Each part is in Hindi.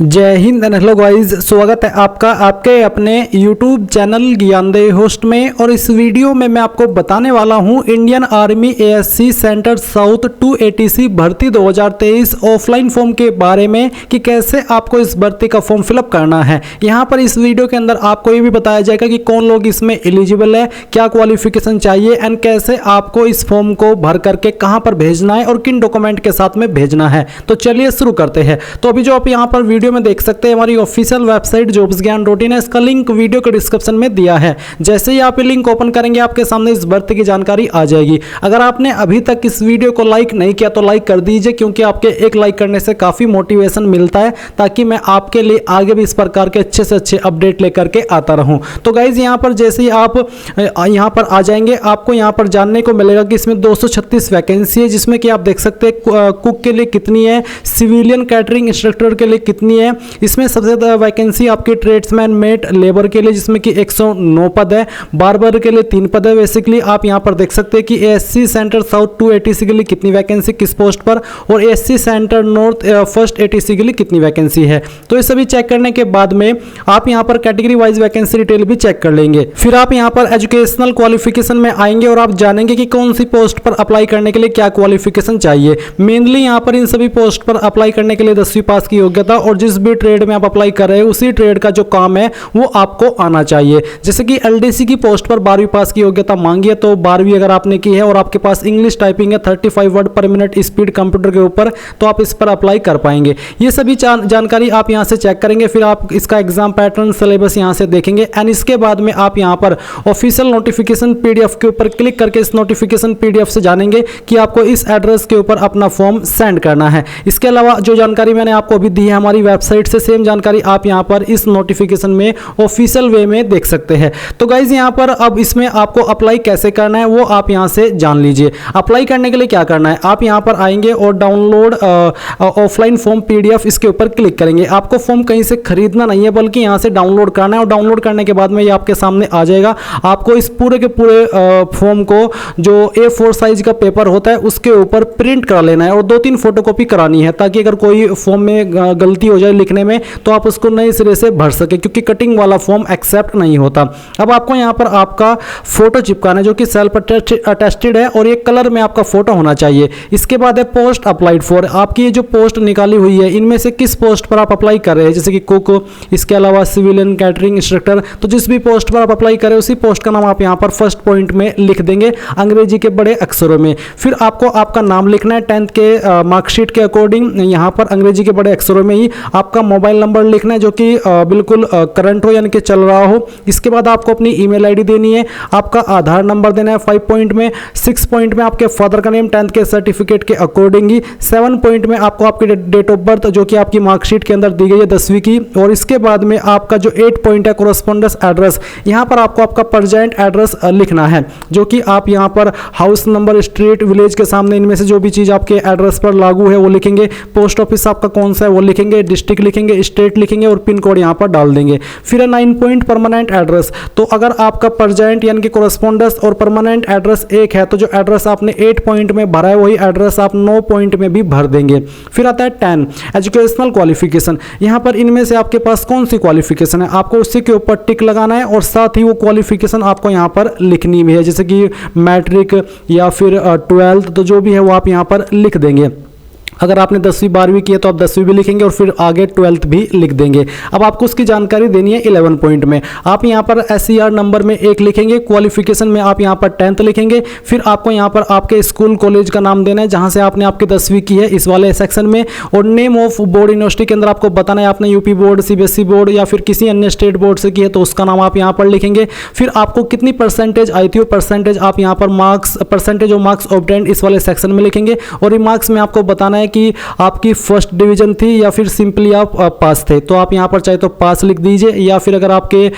जय हिंद एंड हेलो गाइस, स्वागत है आपका आपके अपने YouTube चैनल ज्ञानदेव होस्ट में। और इस वीडियो में मैं आपको बताने वाला हूं Indian army ASC centre south 280 भर्ती 2023 ऑफलाइन फॉर्म के बारे में कि कैसे आपको इस भर्ती का फॉर्म फिलअप करना है। यहां पर इस वीडियो के अंदर आपको ये भी बताया जाएगा कि कौन लोग इसमें एलिजिबल है, क्या क्वालिफिकेशन चाहिए एंड कैसे आपको इस फॉर्म को भर करके कहां पर भेजना है और किन डॉक्यूमेंट के साथ में भेजना है। तो चलिए शुरू करते हैं। तो अभी जो आप यहाँ पर वीडियो में देख सकते हैं हमारी ऑफिशियल वेबसाइट jobsgyan.in है, इसका लिंक वीडियो के डिस्क्रिप्शन में दिया है। जैसे ही आप ये लिंक ओपन करेंगे आपके सामने इस भर्ती की जानकारी आ जाएगी। अगर आपने अभी तक इस वीडियो को लाइक नहीं किया तो लाइक कर दीजिए, क्योंकि आपके एक लाइक करने से काफी मोटिवेशन मिलता है, ताकि मैं आपके लिए आगे भी इस प्रकार के अच्छे से अच्छे अपडेट लेकर के आता रहूं। तो गाइज यहाँ पर जैसे ही आप यहाँ पर आ जाएंगे आपको यहाँ पर जानने को मिलेगा कि इसमें 236 वैकेंसी है, जिसमें कि आप देख सकते हैं कुक के लिए कितनी है, सिविलियन कैटरिंग इंस्ट्रक्टर के लिए कितनी है। इसमें सबसे ज़्यादा वैकेंसी आपकी ट्रेड्समैन मेट लेबर के लिए, जिसमें कि 109 पद है। बार्बर के लिए 3 पद है। बेसिकली आप यहाँ पर देख सकते हैं कि ASC सेंटर साउथ 280 के लिए कितनी वैकेंसी किस पोस्ट पर, और ASC सेंटर नॉर्थ फर्स्ट 80 के लिए कितनी वैकेंसी है। तो ये सभी चेक करने के बाद में आप यहाँ पर कैटेगरी वाइज वैकेंसी डिटेल भी चेक कर लेंगे। फिर आप यहाँ पर एजुकेशनल क्वालिफिकेशन में आएंगे और आप जानेंगे कि कौन सी पोस्ट पर अप्लाई करने के लिए क्या क्वालिफिकेशन चाहिए। मेनली यहाँ पर इन सभी पोस्ट पर अप्लाई करने के लिए 10वीं पास की योग्यता, और जिस भी ट्रेड में आप अप्लाई कर रहे हैं उसी ट्रेड का जो काम है वो आपको आना चाहिए। जैसे कि LDC की पोस्ट पर 12वीं पास की योग्यता मांगी है, तो 12वीं अगर आपने की है और आपके पास इंग्लिश टाइपिंग है 35 वर्ड पर मिनट स्पीड कंप्यूटर के ऊपर, तो आप इस पर अप्लाई कर पाएंगे। ये सभी जानकारी आप यहाँ से चेक करेंगे। फिर आप इसका एग्जाम पैटर्न सिलेबस यहाँ से देखेंगे एंड इसके बाद में आप यहाँ पर ऑफिशियल नोटिफिकेशन PDF के ऊपर क्लिक करके इस नोटिफिकेशन PDF से जानेंगे कि आपको इस एड्रेस के ऊपर अपना फॉर्म सेंड करना है। इसके अलावा जो जानकारी मैंने आपको अभी दी है हमारी वेबसाइट से, सेम जानकारी आप यहां पर इस नोटिफिकेशन में ऑफिशियल वे में देख सकते हैं। तो गाइज यहां पर अब इसमें आपको अप्लाई कैसे करना है वो आप यहां से जान लीजिए। अप्लाई करने के लिए क्या करना है, आप यहां पर आएंगे और डाउनलोड ऑफलाइन फॉर्म PDF इसके ऊपर क्लिक करेंगे। आपको फॉर्म कहीं से खरीदना नहीं है, बल्कि यहां से डाउनलोड करना है। और डाउनलोड करने के बाद में ये आपके सामने आ जाएगा। आपको इस पूरे के पूरे फॉर्म को जो A4 साइज का पेपर होता है उसके ऊपर प्रिंट करा लेना है और 2-3 फोटोकॉपी करानी है, ताकि अगर कोई फॉर्म में गलती हो जाए लिखने में तो आप उसको नए सिरे से भर सके, क्योंकि कटिंग वाला फॉर्म एक्सेप्ट नहीं होता। अब आपको यहाँ पर आपका फोटो चिपकाना है, जो कि सेल्फ अटेस्टेड है, और एक कलर में आपका फोटो होना चाहिए। इसके बाद है पोस्ट अप्लाइड फॉर। आपकी ये जो पोस्ट निकाली हुई है इनमें से किस पोस्ट पर आप अप्लाई कर रहे हैं, जैसे कि कुक, इसके अलावा सिविलियन कैटरिंग इंस्ट्रक्टर। तो जिस भी पोस्ट पर आप अप्लाई करें उसी पोस्ट का नाम आप यहाँ पर फर्स्ट पॉइंट में लिख देंगे अंग्रेजी के बड़े अक्षरों में। फिर आपको आपका नाम लिखना है 10th के मार्कशीट के अकॉर्डिंग, यहाँ पर अंग्रेजी के बड़े अक्षरों में ही आपका मोबाइल नंबर लिखना है, जो कि बिल्कुल करंट हो यानी कि चल रहा हो। इसके बाद आपको अपनी ईमेल आईडी देनी है, आपका आधार नंबर देना है 5 पॉइंट में, 6 पॉइंट में आपके फादर का नेम 10th के सर्टिफिकेट के अकॉर्डिंग ही, 7 पॉइंट में आपको आपकी डेट ऑफ बर्थ जो कि आपकी मार्कशीट के अंदर दी गई है 10वीं की, और इसके बाद में आपका जो 8 पॉइंट है कोरस्पोंडेंस एड्रेस। यहाँ पर आपको आपका प्रेजेंट एड्रेस लिखना है, जो कि आप यहाँ पर हाउस नंबर, स्ट्रीट, विलेज के सामने इनमें से जो भी चीज़ आपके एड्रेस पर लागू है वो लिखेंगे। पोस्ट ऑफिस आपका कौन सा है वो लिखेंगे, डिस्ट्रिक्ट लिखेंगे, स्टेट लिखेंगे और पिन कोड यहाँ पर डाल देंगे। फिर 9 पॉइंट परमानेंट एड्रेस। तो अगर आपका प्रेजेंट यानी कि कोरस्पोंडेंस और परमानेंट एड्रेस एक है, तो जो एड्रेस आपने 8 पॉइंट में भरा है वही एड्रेस आप 9 पॉइंट में भी भर देंगे। फिर आता है 10 एजुकेशनल क्वालिफिकेशन। यहाँ पर इनमें से आपके पास कौन सी क्वालिफिकेशन है आपको उसी के ऊपर टिक लगाना है, और साथ ही वो क्वालिफिकेशन आपको यहाँ पर लिखनी भी है, जैसे कि मैट्रिक या फिर 12th, तो जो भी है वो आप यहाँ पर लिख देंगे। अगर आपने 10वीं 12वीं की है तो आप 10वीं भी लिखेंगे और फिर आगे 12th भी लिख देंगे। अब आपको उसकी जानकारी देनी है 11 पॉइंट में। आप यहाँ पर SCR नंबर में 1 लिखेंगे, क्वालिफिकेशन में आप यहाँ पर 10th लिखेंगे। फिर आपको यहाँ पर आपके स्कूल कॉलेज का नाम देना है जहाँ से आपने आपकी 10वीं की है इस वाले सेक्शन में, और नेम ऑफ बोर्ड यूनिवर्सिटी के अंदर आपको बताना है आपने UP बोर्ड, CBSE बोर्ड या फिर किसी अन्य स्टेट बोर्ड से की है तो उसका नाम आप यहाँ पर लिखेंगे। फिर आपको कितनी परसेंटेज आई थी वो परसेंटेज आप यहाँ पर marks, percentage of marks obtained इस वाले सेक्शन में लिखेंगे, और इन मार्क्स में आपको बताना है कि आपकी फर्स्ट डिवीजन थी या फिर सिंपली आप पास थे। तो आप यहाँ पर चाहे तो पास लिख दीजिए, या फिर अगर आपके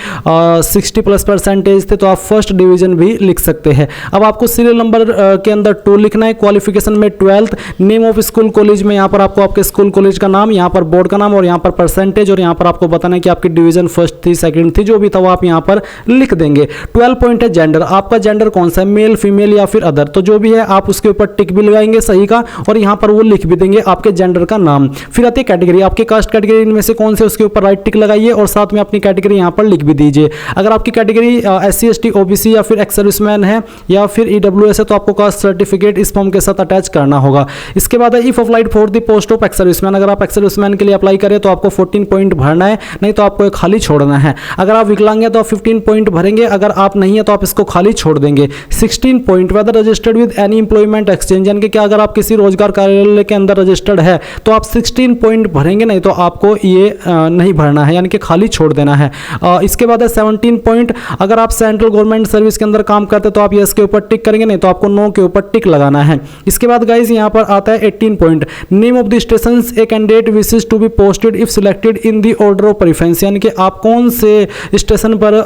60+ थे तो आप फर्स्ट डिवीजन भी लिख सकते हैं। अब आपको सीरियल नंबर के अंदर 2 लिखना है, क्वालिफिकेशन में 12th, name of school college में यहाँ पर आपको आपके स्कूल कॉलेज का नाम, यहाँ पर बोर्ड का नाम, और यहाँ पर परसेंटेज, और यहाँ पर आपको बताना है कि आपकी डिवीजन फर्स्ट थी, सेकंड थी, जो भी था वो आप यहाँ पर लिख देंगे। 12 पॉइंट है जेंडर। आपका जेंडर कौन सा है, मेल, फीमेल या फिर अदर, तो जो भी है आप उसके ऊपर टिक भी लगाएंगे सही का, और यहाँ पर वो लिख भी देंगे आपके जेंडर का नाम। फिर आती है कैटेगरी, आपकी कास्ट कैटेगरी इनमें से कौन से, उसके ऊपर राइट टिक लगाइए और साथ में अपनी कैटेगरी यहाँ पर लिख भी दीजिए। अगर आपकी कैटेगरी SC ST OBC या फिर एक्स सर्विसमैन है या फिर EWS है तो आपको कास्ट सर्टिफिकेट इस फॉर्म के साथ अटैच करना होगा। इसके बाद है if applied for the post of ex serviceman, अगर आप एक्स सर्विसमैन के लिए अप्लाई करें तो आपको 14 पॉइंट भरना है, नहीं तो आपको खाली छोड़ना है। अगर आप विकलांग हैं तो आप 15 पॉइंट भरेंगे, अगर आप नहीं है तो आप इसको खाली छोड़ देंगे। 16 point whether registered with any employment exchange, यानी कि अगर आप किसी रोजगार कार्यालय के अंदर रजिस्टर्ड है तो आप 16 पॉइंट भरेंगे, नहीं तो आपको ये नहीं भरना है, यानी कि खाली छोड़ देना है। इसके बाद है 17 पॉइंट, अगर आप सेंट्रल गवर्नमेंट सर्विस के अंदर काम करते तो आप यस के ऊपर टिक करेंगे, नहीं तो आपको नो के ऊपर टिक लगाना है। इसके बाद गाइज यहाँ पर आता है 18 point, name of the station a candidate wishes to be posted if selected in the order of preference, यानी कि आप कौन से स्टेशन पर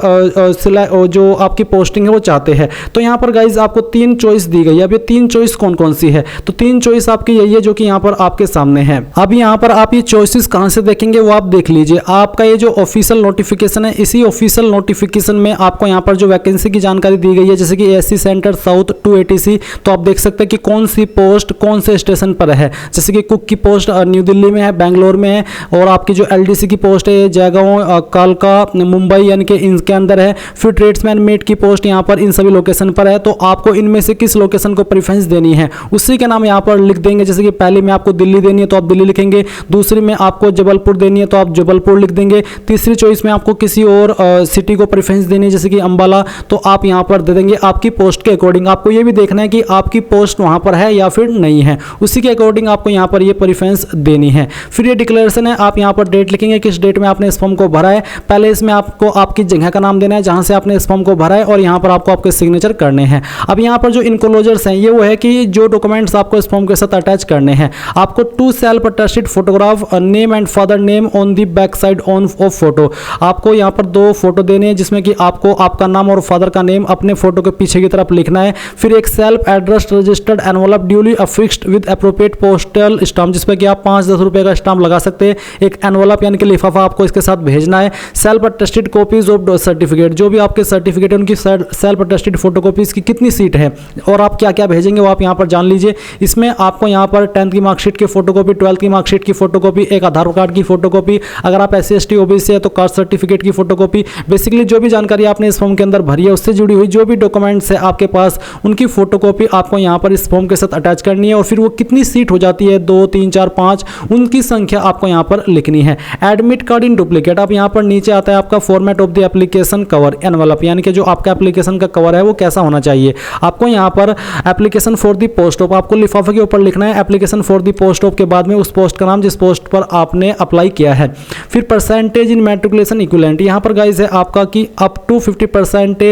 जो आपकी पोस्टिंग है वो चाहते हैं। तो यहाँ पर गाइज आपको 3 चॉइस दी गई है। अब ये 3 चॉइस कौन कौन सी है, तो 3 चॉइस आपकी यही है जो कि यहाँ पर आपके सामने है। अब यहाँ पर आप ये चॉइसेस कहाँ से देखेंगे वो आप देख लीजिए। आपका ये जो ऑफिशियल नोटिफिकेशन है, इसी ऑफिशियल नोटिफिकेशन में आपको यहाँ पर जो वैकेंसी की जानकारी दी गई है, जैसे कि ASC सेंटर साउथ 2 ATC, तो आप देख सकते हैं कि कौन सी पोस्ट कौन से स्टेशन पर है। जैसे कि कुक की पोस्ट न्यू दिल्ली में है, बेंगलोर में है, और आपकी जो LDC की पोस्ट है जयगांव, कालका, मुंबई, यानी कि इनके अंदर है। फिर ट्रेड्समैन मेट की पोस्ट यहाँ पर इन सभी लोकेशन पर है। तो आपको इनमें से किस लोकेशन को प्रेफरेंस देनी है उसी के नाम यहाँ पर लिख देंगे। जैसे कि पहले में आपको दिल्ली देनी है तो आप दिल्ली लिखेंगे, दूसरी में आपको जबलपुर देनी है तो आप जबलपुर लिख देंगे, तीसरी चॉइस में आपको किसी और सिटी को प्रेफरेंस देनी है जैसे कि अंबाला, तो आप यहाँ पर दे देंगे आपकी पोस्ट के अकॉर्डिंग। आपको ये भी देखना है कि आपकी पोस्ट वहाँ पर है या फिर नहीं है, उसी के अकॉर्डिंग आपको यहाँ पर ये प्रेफरेंस देनी है। फिर ये डिक्लेरेशन है, आप यहाँ पर डेट लिखेंगे किस डेट में आपने इस फॉर्म को भरा है। पहले इसमें आपको आपकी जगह का नाम देना है जहाँ से आपने इस फॉर्म को भरा है, और यहाँ पर आपको आपके सिग्नेचर करने हैं। अब यहाँ पर जो इनक्लोजर्स हैं ये वो है कि जो डॉक्यूमेंट्स आपको इस फॉर्म के साथ अटैच करने हैं, आपको 2 self attested photograph name and father name on the back side on off photo. आपको यहाँ पर 2 फोटो देने हैं जिसमें कि आपको आपका नाम और फादर का नेम अपने फोटो के पीछे की तरफ लिखना है। फिर एक self address registered envelope duly affixed with appropriate postal stamp, जिसपे कि आप 5-10 रुपए का स्टाम्प लगा सकते हैं। एक एनवलप यानी कि लिफाफा आपको इसके साथ भेजना है। Self attested copies of certificate, जो भी आपके सर्टिफिकेट है उनकी सेल्फ अटेस्टेड फोटोकॉपीज की कितनी सीट है और आप क्या क्या भेजेंगे वो आप यहाँ पर जान लीजिए। इसमें आपको यहाँ पर 10th की मार्कशीट की फोटोकॉपी, 12th की मार्कशीट की फोटोकॉपी, एक आधार कार्ड की फोटोकॉपी, अगर आप SC ST OBC है तो कास्ट सर्टिफिकेट की फोटोकॉपी, बेसिकली जो भी जानकारी आपने इस फॉर्म के अंदर भरी है उससे जुड़ी हुई जो भी डॉक्यूमेंट्स है आपके पास, उनकी फोटोकॉपी आपको यहाँ पर इस फॉर्म के साथ अटैच करनी है। और फिर वो कितनी सीट हो जाती है, 2, 3, 4, 5, उनकी संख्या आपको यहाँ पर लिखनी है। एडमिट कार्ड इन डुप्लीकेट, आप यहाँ पर नीचे आता है आपका format of the application cover envelope, यानी कि जो आपका एप्लीकेशन का कवर है वो कैसा होना चाहिए। आपको यहाँ पर application for the post of, आपको लिफाफे के ऊपर लिखना है application for the post of के बाद में उस पोस्ट का नाम जिस पोस्ट पर आपने अप्लाई किया है। फिर परसेंटेज इन मैट्रिकुलेशन इक्विवेलेंट, यहाँ पर गाइज है आपका कि up to 50%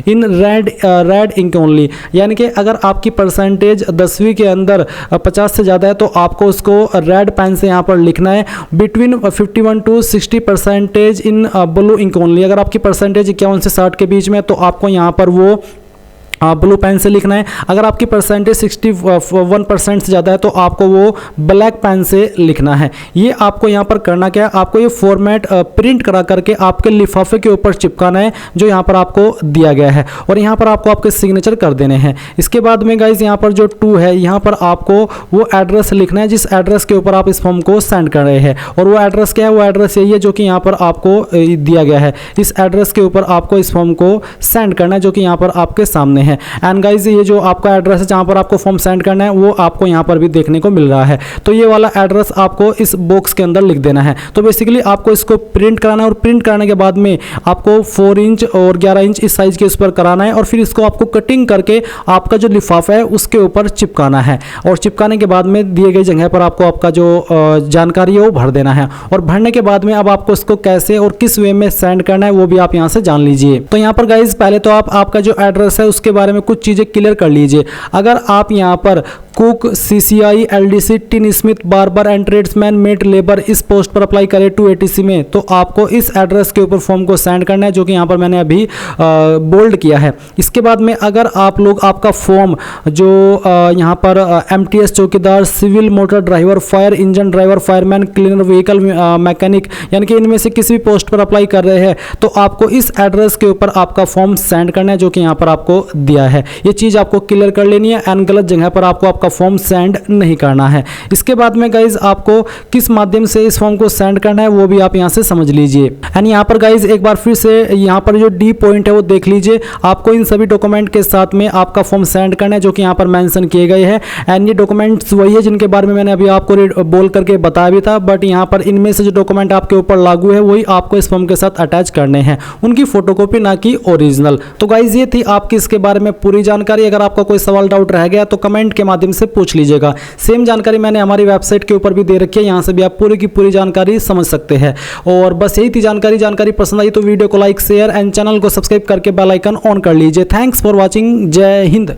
in red ink only, यानी कि अगर आपकी परसेंटेज 10वीं के अंदर 50 से ज़्यादा है तो आपको उसको रेड पेन से यहाँ पर लिखना है। Between 51 to 60% in blue ink only, अगर आपकी परसेंटेज 51 से 60 के बीच में तो आपको यहाँ पर वो ब्लू पेन से लिखना है। अगर आपकी परसेंटेज 61% से ज़्यादा है तो आपको वो ब्लैक पेन से लिखना है। ये आपको यहाँ पर करना क्या है, आपको ये फॉर्मेट प्रिंट करा करके आपके लिफाफे के ऊपर चिपकाना है जो यहाँ पर आपको दिया गया है, और यहाँ पर आपको आपके सिग्नेचर कर देने हैं। इसके बाद में गाइज यहाँ पर जो 2 है, यहाँ पर आपको वो एड्रेस लिखना है जिस एड्रेस के ऊपर आप इस फॉर्म को सेंड कर रहे हैं। और वो एड्रेस क्या है, वो एड्रेस यही है जो कि यहाँ पर आपको दिया गया है। इस एड्रेस के ऊपर आपको इस फॉर्म को सेंड करना है जो कि यहाँ पर आपके सामने है। एंड गाइज ये जो आपका एड्रेस है जहाँ पर आपको फॉर्म सेंड करना है वो आपको यहाँ पर भी देखने को मिल रहा है। तो ये वाला एड्रेस आपको इस बॉक्स के अंदर लिख देना है। तो बेसिकली आपको इसको प्रिंट कराना है, और प्रिंट कराने के बाद में आपको 4 इंच और 11 इंच इस साइज के उस पर कराना है, और फिर इसको आपको कटिंग करके आपका जो लिफाफा है उसके ऊपर चिपकाना है। और चिपकाने के बाद में दिए गई जगह पर आपको आपका जो जानकारी है वो भर देना है। और भरने के बाद में अब आपको इसको कैसे और किस वे में सेंड करना है वो भी आप यहाँ से जान लीजिए। तो यहाँ पर गाइज पहले तो आपका जो एड्रेस है उसके बारे में कुछ चीज़ें क्लियर कर लीजिए। अगर आप यहाँ पर cook, CCI, LDC, tinsmith, barber and tradesman, mate labour इस पोस्ट पर अप्लाई करें 2 ATC में, तो आपको इस एड्रेस के ऊपर फॉर्म को सेंड करना है जो कि यहाँ पर मैंने अभी बोल्ड किया है। इसके बाद में अगर आप लोग आपका फॉर्म जो यहाँ पर MTS चौकीदार, civil motor driver, fire engine driver, fireman, cleaner, vehicle mechanic, यानी कि इनमें से किसी भी पोस्ट पर अप्लाई कर रहे हैं तो आपको इस एड्रेस के ऊपर आपका फॉर्म सेंड करना है जो कि यहाँ पर आपको दिया है। ये चीज़ आपको क्लियर कर लेनी है एंड गलत जगह पर आपको आपका फॉर्म सेंड नहीं करना है। इसके बाद में गाइज आपको किस माध्यम से इस फॉर्म को सेंड करना है वो भी आप यहाँ से समझ लीजिए। एंड यहाँ पर गाइज एक बार फिर से यहाँ पर जो डी पॉइंट है वो देख लीजिए। आपको इन सभी डॉक्यूमेंट के साथ में आपका फॉर्म सेंड करना है जो कि यहाँ पर मेंशन किए गए हैं। एंड ये डॉक्यूमेंट्स वही है जिनके बारे में मैंने अभी आपको बोल करके बताया भी था, बट यहाँ पर इनमें से जो डॉक्यूमेंट आपके ऊपर लागू है वही आपको इस फॉर्म के साथ अटैच करने हैं, उनकी फोटोकॉपी ना कि ओरिजिनल। तो गाइज ये थी आपकी इसके बारे में पूरी जानकारी। अगर आपका कोई सवाल डाउट रह गया तो कमेंट के माध्यम से पूछ लीजिएगा। सेम जानकारी मैंने हमारी वेबसाइट के ऊपर भी दे रखी है, यहाँ से भी आप पूरी की पूरी जानकारी समझ सकते हैं। और बस यही थी जानकारी पसंद आई तो वीडियो को लाइक शेयर एंड चैनल को सब्सक्राइब करके बेल आइकन ऑन कर लीजिए। Thanks for watching. जय हिंद।